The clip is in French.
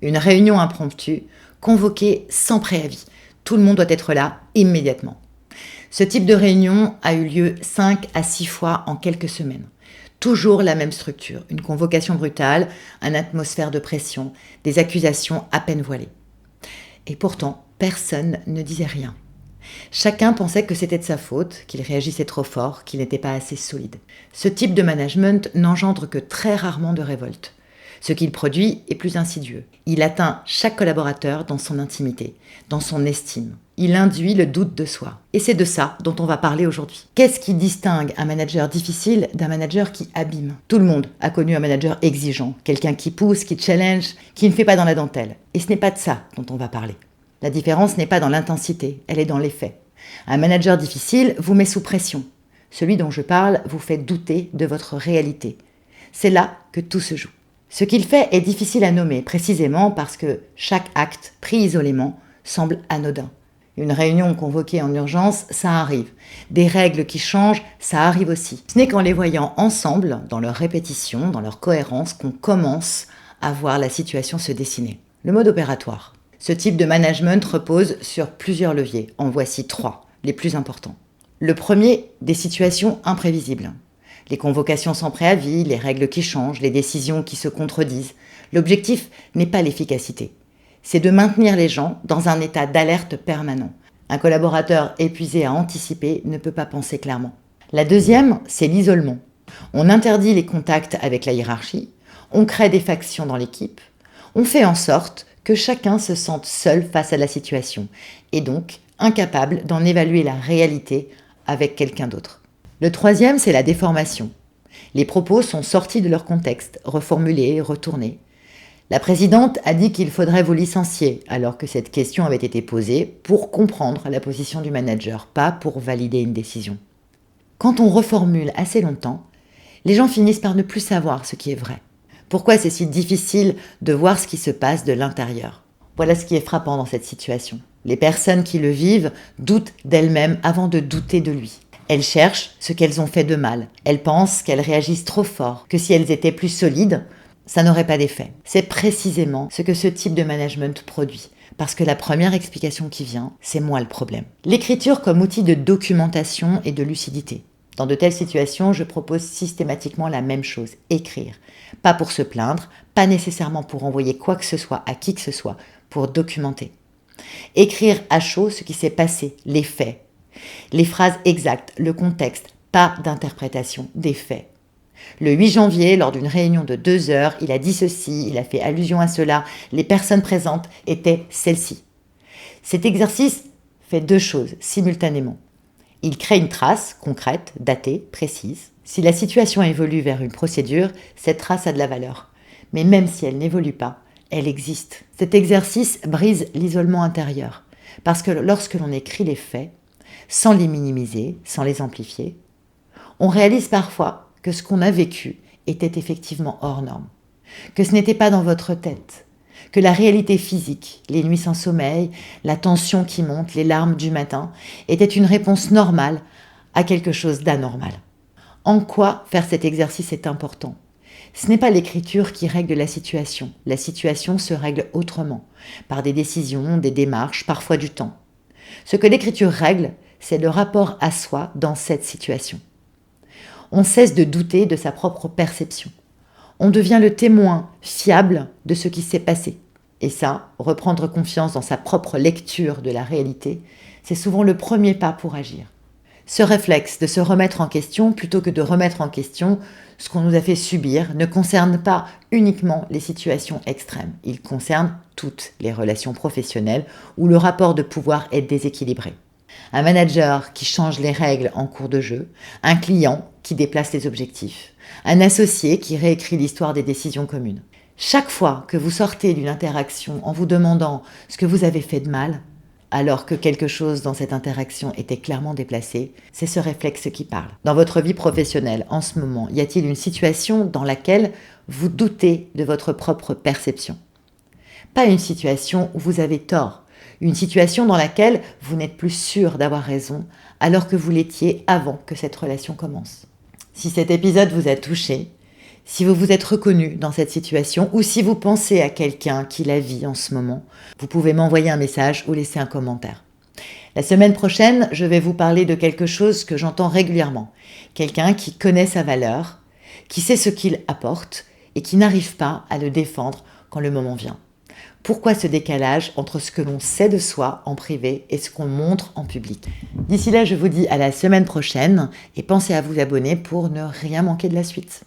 Une réunion impromptue, convoquée sans préavis. Tout le monde doit être là immédiatement. Ce type de réunion a eu lieu 5 à 6 fois en quelques semaines. Toujours la même structure, une convocation brutale, une atmosphère de pression, des accusations à peine voilées. Et pourtant, personne ne disait rien. Chacun pensait que c'était de sa faute, qu'il réagissait trop fort, qu'il n'était pas assez solide. Ce type de management n'engendre que très rarement de révolte. Ce qu'il produit est plus insidieux. Il atteint chaque collaborateur dans son intimité, dans son estime. Il induit le doute de soi. Et c'est de ça dont on va parler aujourd'hui. Qu'est-ce qui distingue un manager difficile d'un manager qui abîme ? Tout le monde a connu un manager exigeant, quelqu'un qui pousse, qui challenge, qui ne fait pas dans la dentelle. Et ce n'est pas de ça dont on va parler. La différence n'est pas dans l'intensité, elle est dans les faits. Un manager difficile vous met sous pression. Celui dont je parle vous fait douter de votre réalité. C'est là que tout se joue. Ce qu'il fait est difficile à nommer, précisément parce que chaque acte pris isolément semble anodin. Une réunion convoquée en urgence, ça arrive. Des règles qui changent, ça arrive aussi. Ce n'est qu'en les voyant ensemble, dans leur répétition, dans leur cohérence, qu'on commence à voir la situation se dessiner. Le mode opératoire. Ce type de management repose sur plusieurs leviers. En voici 3, les plus importants. Le premier, des situations imprévisibles. Les convocations sans préavis, les règles qui changent, les décisions qui se contredisent. L'objectif n'est pas l'efficacité. C'est de maintenir les gens dans un état d'alerte permanent. Un collaborateur épuisé à anticiper ne peut pas penser clairement. La deuxième, c'est l'isolement. On interdit les contacts avec la hiérarchie, on crée des factions dans l'équipe, on fait en sorte que chacun se sente seul face à la situation et donc incapable d'en évaluer la réalité avec quelqu'un d'autre. Le troisième, c'est la déformation. Les propos sont sortis de leur contexte, reformulés, retournés. La présidente a dit qu'il faudrait vous licencier, alors que cette question avait été posée pour comprendre la position du manager, pas pour valider une décision. Quand on reformule assez longtemps, les gens finissent par ne plus savoir ce qui est vrai. Pourquoi c'est si difficile de voir ce qui se passe de l'intérieur ? Voilà ce qui est frappant dans cette situation. Les personnes qui le vivent doutent d'elles-mêmes avant de douter de lui. Elles cherchent ce qu'elles ont fait de mal. Elles pensent qu'elles réagissent trop fort, que si elles étaient plus solides, ça n'aurait pas d'effet. C'est précisément ce que ce type de management produit. Parce que la première explication qui vient, c'est moi le problème. L'écriture comme outil de documentation et de lucidité. Dans de telles situations, je propose systématiquement la même chose, écrire. Pas pour se plaindre, pas nécessairement pour envoyer quoi que ce soit à qui que ce soit, pour documenter. Écrire à chaud ce qui s'est passé, les faits. Les phrases exactes, le contexte, pas d'interprétation, des faits. Le 8 janvier, lors d'une réunion de 2 heures, il a dit ceci, il a fait allusion à cela, les personnes présentes étaient celles-ci. Cet exercice fait 2 choses simultanément. Il crée une trace concrète, datée, précise. Si la situation évolue vers une procédure, cette trace a de la valeur. Mais même si elle n'évolue pas, elle existe. Cet exercice brise l'isolement intérieur. Parce que lorsque l'on écrit les faits, sans les minimiser, sans les amplifier, on réalise parfois que ce qu'on a vécu était effectivement hors norme. Que ce n'était pas dans votre tête. Que la réalité physique, les nuits sans sommeil, la tension qui monte, les larmes du matin, étaient une réponse normale à quelque chose d'anormal. En quoi faire cet exercice est important ? Ce n'est pas l'écriture qui règle la situation. La situation se règle autrement, par des décisions, des démarches, parfois du temps. Ce que l'écriture règle, c'est le rapport à soi dans cette situation. On cesse de douter de sa propre perception. On devient le témoin fiable de ce qui s'est passé. Et ça, reprendre confiance dans sa propre lecture de la réalité, c'est souvent le premier pas pour agir. Ce réflexe de se remettre en question plutôt que de remettre en question ce qu'on nous a fait subir ne concerne pas uniquement les situations extrêmes. Il concerne toutes les relations professionnelles où le rapport de pouvoir est déséquilibré. Un manager qui change les règles en cours de jeu, un client qui déplace les objectifs, un associé qui réécrit l'histoire des décisions communes. Chaque fois que vous sortez d'une interaction en vous demandant ce que vous avez fait de mal, alors que quelque chose dans cette interaction était clairement déplacé, c'est ce réflexe qui parle. Dans votre vie professionnelle, en ce moment, y a-t-il une situation dans laquelle vous doutez de votre propre perception ? Pas une situation où vous avez tort, une situation dans laquelle vous n'êtes plus sûr d'avoir raison alors que vous l'étiez avant que cette relation commence. Si cet épisode vous a touché, Si vous vous êtes reconnu dans cette situation ou si vous pensez à quelqu'un qui la vit en ce moment, vous pouvez m'envoyer un message ou laisser un commentaire. La semaine prochaine, je vais vous parler de quelque chose que j'entends régulièrement. Quelqu'un qui connaît sa valeur, qui sait ce qu'il apporte et qui n'arrive pas à le défendre quand le moment vient. Pourquoi ce décalage entre ce que l'on sait de soi en privé et ce qu'on montre en public? D'ici là, je vous dis à la semaine prochaine et pensez à vous abonner pour ne rien manquer de la suite.